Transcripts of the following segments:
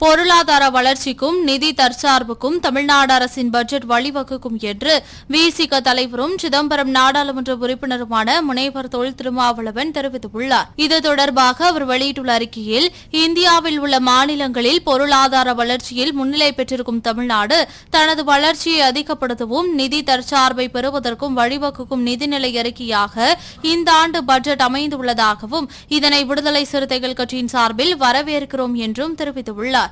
பொருளாதார வளர்ச்சிக்கும் நிதி தற்சார்புக்கும் தமிழ்நாடு அரசின் பட்ஜெட் வழிவகுக்கும் என்று விசிக தலைவரும் சிதம்பரம் நாடாளுமன்ற உறுப்பினருமான முனைவர் தொல் திருமாவளவன் தெரிவித்துள்ளார். இது தொடர்பாக அவர் வெளியிட்டுள்ள அறிக்கையில், இந்தியாவில் உள்ள மாநிலங்களில் பொருளாதார வளர்ச்சியில் முன்னிலை பெற்றிருக்கும் தமிழ்நாடு தனது வளர்ச்சியை அதிகப்படுத்தவும் நிதி தற்சார்பை பெறுவதற்கும் வழிவகுக்கும் நிதிநிலை அறிக்கையாக இந்த ஆண்டு பட்ஜெட் அமைந்துள்ளதாகவும் இதனை விடுதலை சிறுத்தைகள் கட்சியின் சார்பில் வரவேற்கிறோம் என்றும் தெரிவித்துள்ளார்.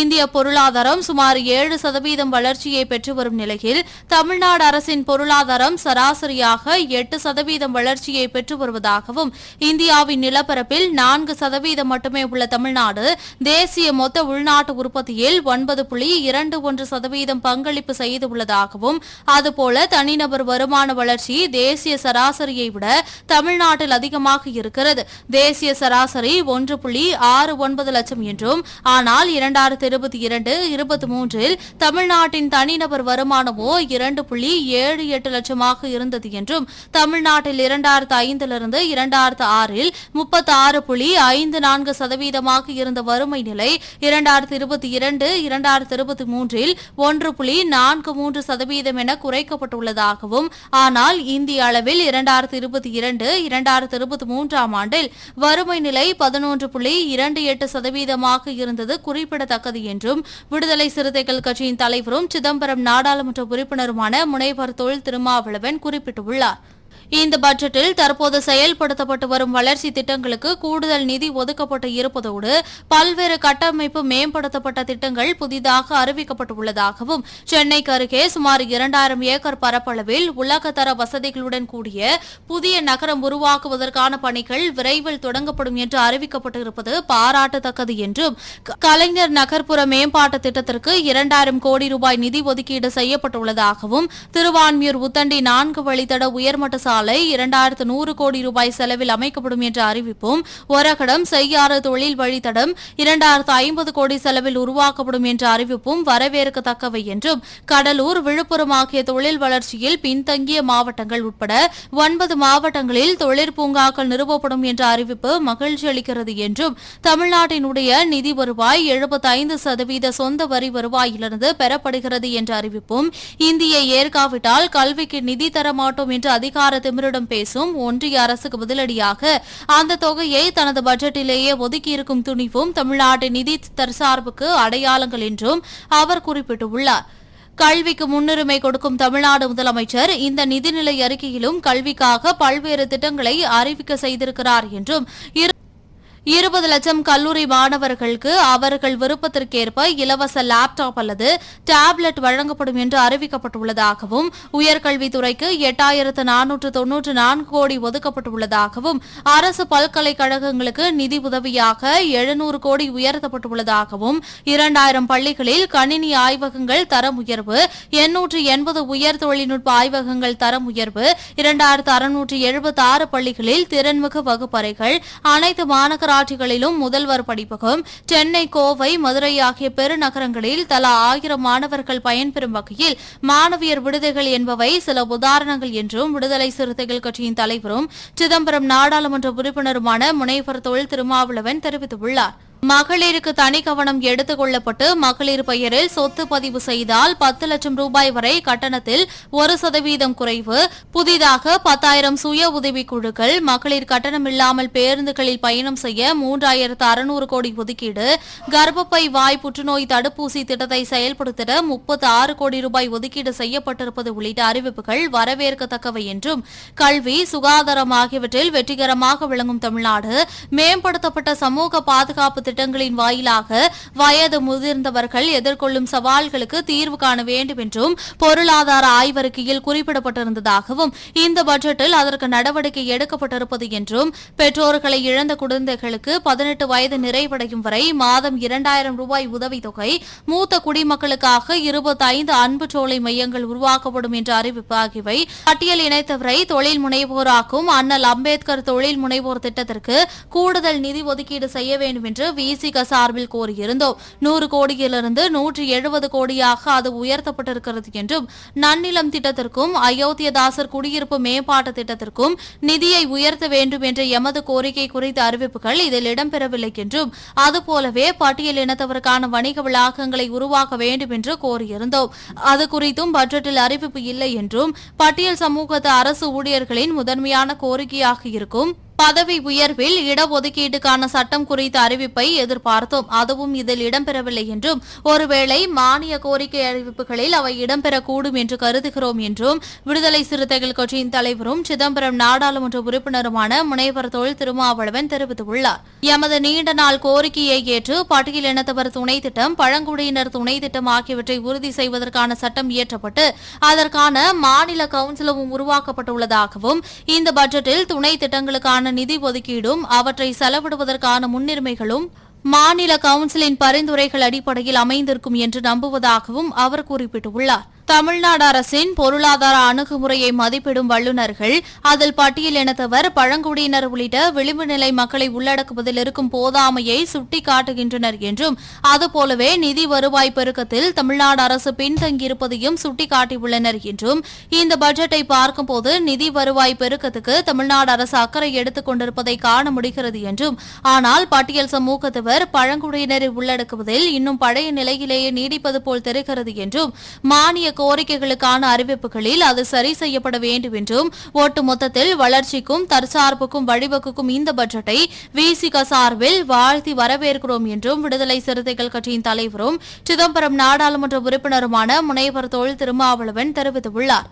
இந்திய பொருளாதாரம் சுமார் 7% வளர்ச்சியை பெற்று வரும் நிலையில் தமிழ்நாடு அரசின் பொருளாதாரம் சராசரியாக 8% வளர்ச்சியை பெற்று வருவதாகவும், இந்தியாவின் நிலப்பரப்பில் 4% மட்டுமே உள்ள தமிழ்நாடு தேசிய மொத்த உள்நாட்டு உற்பத்தியில் 9.21% பங்களிப்பு செய்துள்ளதாகவும், அதுபோல தனிநபர் வருமான வளர்ச்சி தேசிய சராசரியை விட தமிழ்நாட்டில் அதிகமாக இருக்கிறது. தேசிய சராசரி 1.69 லட்சம் என்றும், ஆனால் 2022-23 தமிழ்நாட்டின் தனிநபர் வருமானமோ 2.78 லட்சமாக இருந்தது என்றும், தமிழ்நாட்டில் 2005 2006 36.54% இருந்த வறுமை நிலை 2022-2023 1.43% என குறைக்கப்பட்டுள்ளதாகவும், ஆனால் இந்திய அளவில் 2022-2023 ஆண்டில் வறுமை நிலை 11.28% இருந்தது குறிப்பிடத்தக்கது என்றும் விடுதலை சிறுத்தைகள் கட்சியின் தலைவரும் சிதம்பரம் நாடாளுமன்ற உறுப்பினருமான முனைவர் தொல் திருமாவளவன் குறிப்பிட்டுள்ளார். இந்த பட்ஜெட்டில் தற்போது செயல்படுத்தப்பட்டு வரும் வளர்ச்சி திட்டங்களுக்கு கூடுதல் நிதி ஒதுக்கப்பட்டு இருப்பதோடு பல்வேறு கட்டமைப்பு மேம்படுத்தப்பட்ட திட்டங்கள் புதிதாக அறிவிக்கப்பட்டுள்ளதாகவும், சென்னைக்கு அருகே சுமார் 2000 ஏக்கர் பரப்பளவில் உலகத்தர வசதிகளுடன் கூடிய புதிய நகரம் உருவாக்குவதற்கான பணிகள் விரைவில் தொடங்கப்படும் என்று அறிவிக்கப்பட்டிருப்பது பாராட்டத்தக்கது என்றும், கலைஞர் நகர்ப்புற மேம்பாட்டு திட்டத்திற்கு 2000 கோடி ரூபாய் நிதி ஒதுக்கீடு செய்யப்பட்டுள்ளதாகவும், திருவான்மியூர் உத்தண்டி 4 வழித்தட உயர்மட்ட சாலை 2100 கோடி ரூபாய் செலவில் அமைக்கப்படும் என்ற அறிவிப்பும், ஒரகடம் செய்யாறு தொழில் வழித்தடம் 2050 கோடி செலவில் உருவாக்கப்படும் என்ற அறிவிப்பும் வரவேற்கத்தக்கவை என்றும், கடலூர், விழுப்புரம் ஆகிய தொழில் வளர்ச்சியில் பின்தங்கிய மாவட்டங்கள் உட்பட 9 மாவட்டங்களில் தொழிற்பூங்காக்கள் நிறுவப்படும் என்ற அறிவிப்பு மகிழ்ச்சி அளிக்கிறது என்றும், தமிழ்நாட்டினுடைய நிதி வருவாய் 75% சொந்த வரி வருவாயிலிருந்து பெறப்படுகிறது என்ற அறிவிப்பும், இந்தியை ஏற்காவிட்டால் கல்விக்கு நிதி தரமாட்டோம் என்று அதிகார திமிரிடம் பேசும் ஒன்றிய அரசுக்கு பதிலடியாக அந்த தொகையை தனது பட்ஜெட்டிலேயே ஒதுக்கியிருக்கும் துணிவும் தமிழ்நாட்டின் நிதி தற்சார்புக்கு அடையாளங்கள் என்றும் அவர் குறிப்பிட்டுள்ளார். கல்விக்கு முன்னுரிமை கொடுக்கும் தமிழ்நாடு முதலமைச்சர் இந்த நிதிநிலை அறிக்கையிலும் கல்விக்காக பல்வேறு திட்டங்களை அறிவிக்க செய்திருக்கிறார் என்றும், 20 லட்சம் கல்லூரி மாணவர்களுக்கு அவர்கள் விருப்பத்திற்கேற்ப இலவச லேப்டாப் அல்லது டேப்லெட் வழங்கப்படும் என்று அறிவிக்கப்பட்டுள்ளதாகவும், உயர்கல்வித்துறைக்கு 8494 கோடி ஒதுக்கப்பட்டுள்ளதாகவும், அரசு பல்கலைக்கழகங்களுக்கு நிதி உதவியாக 700 கோடி உயர்த்தப்பட்டுள்ளதாகவும், 2000 பள்ளிகளில் கணினி ஆய்வகங்கள் தரம் உயர்வு, 880 உயர் தொழில்நுட்ப ஆய்வகங்கள் தரம் உயர்வு, 2676 பள்ளிகளில் திறன்மிகு வகுப்பறைகள், அனைத்து மாநகர மாநகராட்சிகளிலும் முதல்வர் படிப்பகம், சென்னை, கோவை, மதுரை ஆகிய பெருநகரங்களில் தலா 1000 மாணவர்கள் பயன்பெறும் வகையில் மாணவியர் விடுதிகள் என்பவை சில உதாரணங்கள் என்றும் விடுதலை சிறுத்தைகள் கட்சியின் தலைவரும் சிதம்பரம் நாடாளுமன்ற உறுப்பினருமான முனைவர் தொல் திருமாவளவன் தெரிவித்துள்ளார். மகளிருக்கு தனி கவனம் எடுத்துக் கொள்ளப்பட்டு மகளிர் பெயரில் சொத்து பதிவு செய்தால் 10 லட்சம் ரூபாய் வரை கட்டணத்தில் 1% குறைவு, புதிதாக 10,000 சுய உதவிக் குழுக்கள், மகளிர் கட்டணமில்லாமல் பேருந்துகளில் பயணம் செய்ய 3600 கோடி ஒதுக்கீடு, கர்ப்பப்பை வாய் புற்றுநோய் தடுப்பூசி திட்டத்தை செயல்படுத்திட 36 கோடி ரூபாய் ஒதுக்கீடு செய்யப்பட்டிருப்பது உள்ளிட்ட அறிவிப்புகள் வரவேற்கத்தக்கவை என்றும், கல்வி, சுகாதாரம் ஆகியவற்றில் வெற்றிகரமாக விளங்கும் தமிழ்நாடு மேம்படுத்தப்பட்ட சமூக பாதுகாப்பு திட்டங்களின் வாயிலாக வயது முதிர்ந்தவர்கள் எதிர்கொள்ளும் சவால்களுக்கு தீர்வு காண வேண்டும் என்றும் பொருளாதார ஆய்வறிக்கையில் குறிப்பிடப்பட்டிருந்ததாகவும், இந்த பட்ஜெட்டில் அதற்கு நடவடிக்கை எடுக்கப்பட்டிருப்பது என்றும், பெற்றோர்களை இழந்த குழந்தைகளுக்கு 18 வயது நிறைவடையும் வரை மாதம் 2000 ரூபாய் உதவித்தொகை, மூத்த குடிமக்களுக்காக 25 அன்புச்சோலை மையங்கள் உருவாக்கப்படும் என்ற அறிவிப்பு ஆகியவை பட்டியல் இணைத்தவரை தொழில் முனைவோராக்கும் அண்ணல் அம்பேத்கர் தொழில் முனைவோர் திட்டத்திற்கு கூடுதல் நிதி ஒதுக்கீடு செய்ய வேண்டும் என்று விசிக சார்பில் கோரியிருந்தோம். 100 கோடியிலிருந்து 170 கோடியாக அது உயர்த்தப்பட்டிருக்கிறது என்றும், நன்னிலம் திட்டத்திற்கும் அயோத்தியதாசர் குடியிருப்பு மேம்பாட்டு திட்டத்திற்கும் நிதியை உயர்த்த வேண்டும் என்ற எமது கோரிக்கை குறித்த அறிவிப்புகள் இதில் இடம்பெறவில்லை என்றும், அதுபோலவே பட்டியல் இனத்தவருக்கான வணிக வளாகங்களை உருவாக்க வேண்டும் என்று கோரியிருந்தோம். அது குறித்தும் பட்ஜெட்டில் அறிவிப்பு இல்லை என்றும், பட்டியல் சமூகத்து அரசு ஊழியர்களின் முதன்மையான கோரிக்கையாக இருக்கும் பதவி உயர்வில் இடஒதுக்கீட்டுக்கான சட்டம் குறித்த அறிவிப்பை எதிர்பார்த்தோம். அதுவும் இதில் இடம்பெறவில்லை என்றும், ஒருவேளை மானிய கோரிக்கை அறிவிப்புகளில் அவை இடம்பெறக்கூடும் என்று கருதுகிறோம் என்றும் விடுதலை சிறுத்தைகள் கட்சியின் தலைவரும் சிதம்பரம் நாடாளுமன்ற உறுப்பினருமான முனைவர் தொல் திருமாவளவன் தெரிவித்துள்ளார். எமது நீண்ட நாள் கோரிக்கையை ஏற்று பட்டியல் இனத்தவர் துணை திட்டம், பழங்குடியினர் துணை திட்டம் ஆகியவற்றை உறுதி செய்வதற்கான சட்டம் இயற்றப்பட்டு அதற்கான மாநில கவுன்சிலும் உருவாக்கப்பட்டுள்ளதாகவும், இந்த பட்ஜெட்டில் துணை திட்டங்களுக்கான நிதி ஒதுக்கீடும் அவற்றை செலவிடுவதற்கான முன்னுரிமைகளும் மாநில கவுன்சிலின் பரிந்துரைகள் அடிப்படையில் அமைந்திருக்கும் என்று நம்புவதாகவும் அவர் குறிப்பிட்டுள்ளார். தமிழ்நாடு அரசின் பொருளாதார அணுகுமுறையை மதிப்பிடும் வல்லுநர்கள் அதில் பட்டியல் இனத்தவர், பழங்குடியினர் உள்ளிட்ட விளிம்பு நிலை மக்களை உள்ளடக்குவதில் இருக்கும் போதாமையை சுட்டிக்காட்டுகின்றனர் என்றும், அதுபோலவே நிதி வருவாய் பெருக்கத்தில் தமிழ்நாடு அரசு பின்தங்கியிருப்பதையும் சுட்டிக்காட்டியுள்ளனர் என்றும், இந்த பட்ஜெட்டை பார்க்கும்போது நிதி வருவாய் பெருக்கத்துக்கு தமிழ்நாடு அரசு அக்கறை எடுத்துக் கொண்டிருப்பதை காண முடிகிறது என்றும், ஆனால் பட்டியல் சமூகத்தவர், பழங்குடியினரை உள்ளடக்குவதில் இன்னும் பழைய நிலையிலேயே நீடிப்பது போல் தெரிகிறது என்றும், மானிய கோரிக்கைகளுக்கான அறிவிப்புகளில் அது சரி செய்யப்பட வேண்டும் என்றும், ஒட்டுமொத்தத்தில் வளர்ச்சிக்கும் தற்சார்புக்கும் வழிவகுக்கும் இந்த பட்ஜெட்டை விசிக சார்பில் வாழ்த்தி வரவேற்கிறோம் என்றும் விடுதலை சிறுத்தைகள் கட்சியின் தலைவரும் சிதம்பரம் நாடாளுமன்ற உறுப்பினருமான முனைவர் தொல் திருமாவளவன் தெரிவித்துள்ளார்.